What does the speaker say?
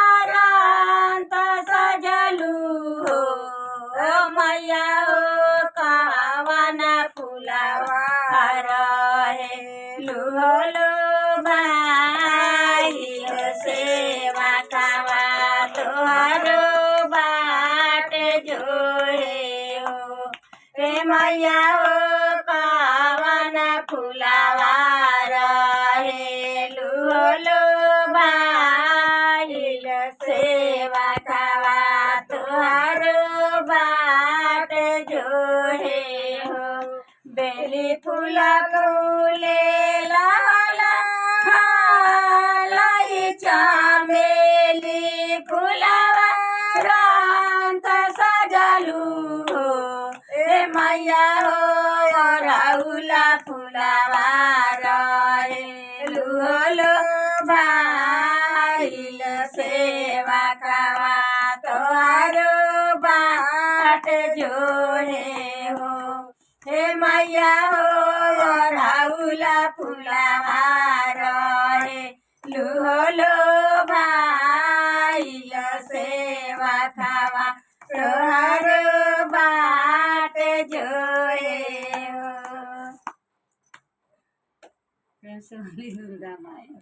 फुलारांत सजलू हो मैया हो कावाना फुलावार हे लुहलो भाई सेवा कावा तोहरो बाट जोड़े हो रे मैया हो कावाना फुलावार हे लुहलो भाई सेवा कावा तोहरो बाट जोड़े हो बेली फूला फूले लाला लाई चामेली फुलावा रांत सजलू हो ए मैया हो राहुला फुलावा रे लुहलो भाईल सेवा कावा तोहारो बाट जोड़े हो हे मैया हो राहुला फुलावा रे लुहलो भाईल सेवा कावा तोहारो बाट जोड़े हो। दुर्गा माया